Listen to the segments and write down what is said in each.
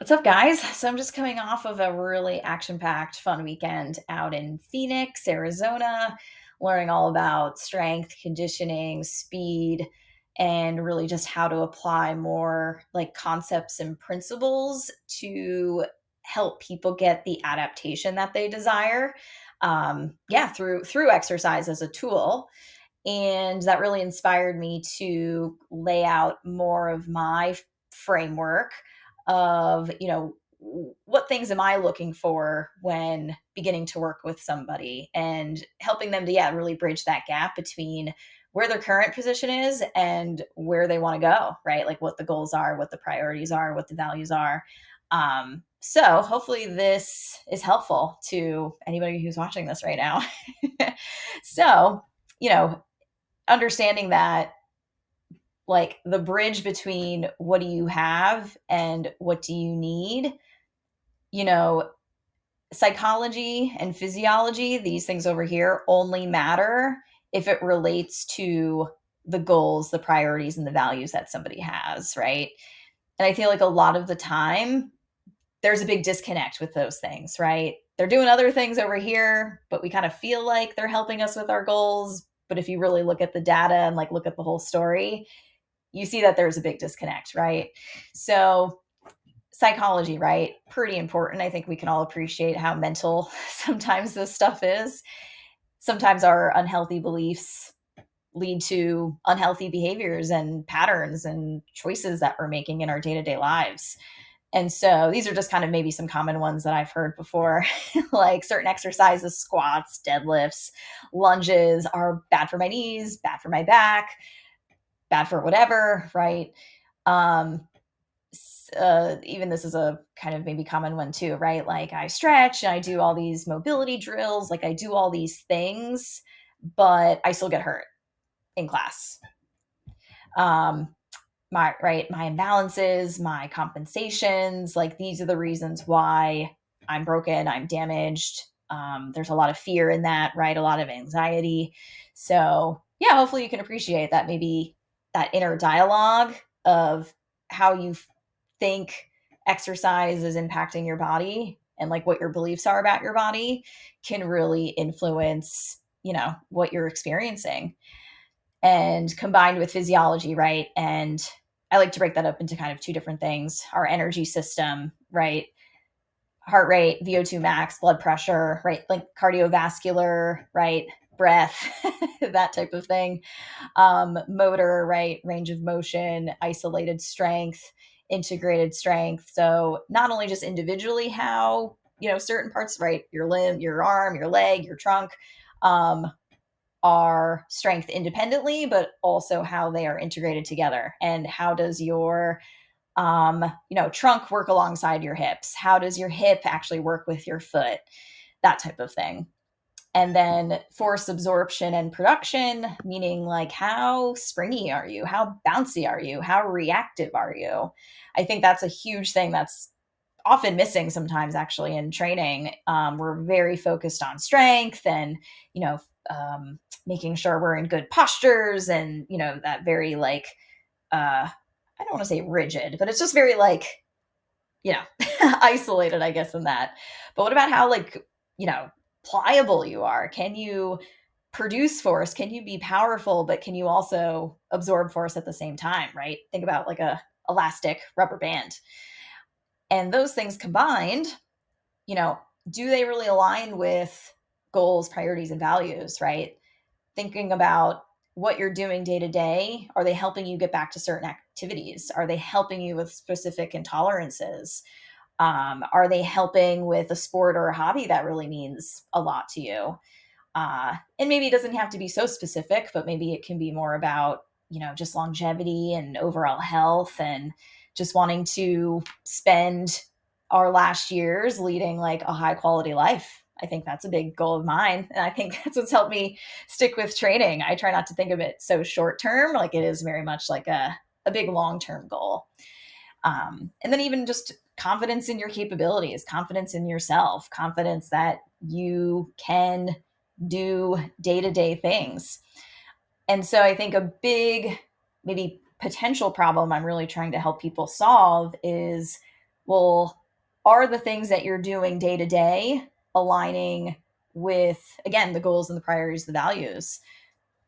What's up, guys? So I'm just coming off of a really action-packed, fun weekend out in Phoenix, Arizona, learning all about strength, conditioning, speed, and really just how to apply more like concepts and principles to help people get the adaptation that they desire. Yeah, through exercise as a tool. And that really inspired me to lay out more of my framework of, what things am I looking for when beginning to work with somebody and helping them to, yeah, really bridge that gap between where their current position is and where they want to go, right? Like what the goals are, what the priorities are, what the values are. So hopefully this is helpful to anybody who's watching this right now. So, you know, understanding that like the bridge between what do you have and what do you need, you know, psychology and physiology, these things over here only matter if it relates to the goals, the priorities, and the values that somebody has, right? And I feel like a lot of the time there's a big disconnect with those things, right? They're doing other things over here, but we kind of feel like they're helping us with our goals. But if you really look at the data and like look at the whole story, you see that there's a big disconnect, right? So, psychology, right? Pretty important. I think we can all appreciate how mental sometimes this stuff is. Sometimes our unhealthy beliefs lead to unhealthy behaviors and patterns and choices that we're making in our day to day lives. And so these are just kind of maybe some common ones that I've heard before, like certain exercises, squats, deadlifts, lunges are bad for my knees, bad for my back, bad for whatever, right? Um, Even this is a kind of maybe common one too, right? Like I stretch and I do all these mobility drills, like I do all these things, but I still get hurt in class. Um, my imbalances, my compensations, like these are the reasons why I'm broken, I'm damaged. There's a lot of fear in that, right? A lot of anxiety. So yeah, hopefully you can appreciate that maybe that inner dialogue of how you think exercise is impacting your body and like what your beliefs are about your body can really influence, what you're experiencing and combined with physiology, right? And I like to break that up into kind of two different things: our energy system, right? Heart rate, VO2 max, blood pressure, right? Like cardiovascular, right? Breath, that type of thing. Motor, right? Range of motion, isolated strength, integrated strength. So not only just individually how, certain parts, right? Your limb, your arm, your leg, your trunk, um, are strength independently, but also how they are integrated together. And how does your trunk work alongside your hips? How does your hip actually work with your foot? That type of thing. And then force absorption and production, meaning like how springy are you? How bouncy are you? How reactive are you? I think that's a huge thing that's often missing sometimes actually in training. We're very focused on strength and, you know, making sure we're in good postures and, that very like, I don't want to say rigid, but it's just very like, you know, isolated, I guess, in that. But what about how like, pliable you are? Can you produce force? Can you be powerful, but can you also absorb force at the same time, right? Think about like a elastic rubber band. And those things combined, you know, do they really align with goals, priorities, and values, right? Thinking about what you're doing day to day. Are they helping you get back to certain activities? Are they helping you with specific intolerances? Are they helping with a sport or a hobby that really means a lot to you? And maybe it doesn't have to be so specific, but maybe it can be more about, just longevity and overall health and just wanting to spend our last years leading like a high quality life. I think that's a big goal of mine. And I think that's what's helped me stick with training. I try not to think of it so short term, like it is very much like a big long term goal. And then even just confidence in your capabilities, confidence in yourself, confidence that you can do day to day things. And so I think a big, maybe potential problem I'm really trying to help people solve is Well, are the things that you're doing day to day aligning with, again, the goals and the priorities, the values,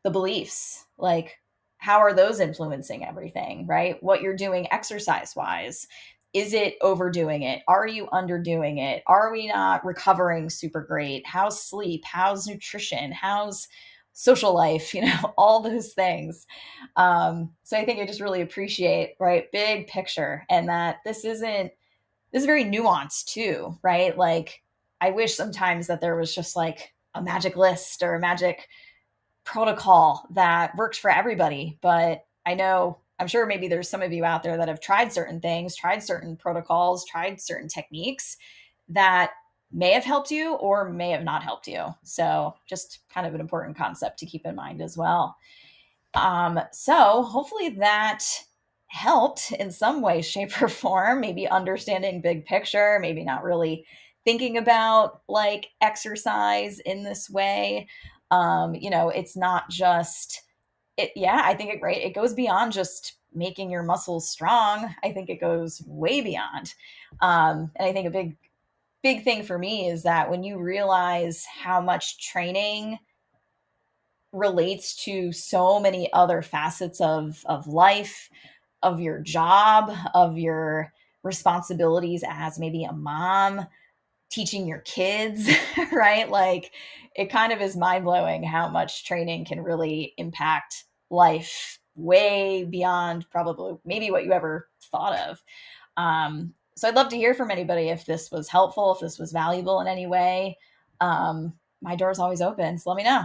the beliefs? Like, how are those influencing everything, right? What you're doing exercise wise. Is it overdoing it? Are you underdoing it? Are we not recovering super great? How's sleep? How's nutrition? How's social life? All those things. So I think I just really appreciate, right, big picture, and that this is very nuanced too, right? Like, I wish sometimes that there was just like a magic list or a magic protocol that works for everybody. But I'm sure maybe there's some of you out there that have tried certain things, tried certain protocols, tried certain techniques that may have helped you or may have not helped you. So, just kind of an important concept to keep in mind as well. So hopefully that helped in some way, shape, or form, maybe understanding big picture, maybe not really thinking about like exercise in this way. It's not just it, yeah, I think it goes beyond just making your muscles strong. I think it goes way beyond. And I think a big thing for me is that when you realize how much training relates to so many other facets of life, of your job, of your responsibilities as maybe a mom, teaching your kids, right? Like, it kind of is mind-blowing how much training can really impact life way beyond probably maybe what you ever thought of. So I'd love to hear from anybody if this was helpful, if this was valuable in any way. My door's always open, so let me know.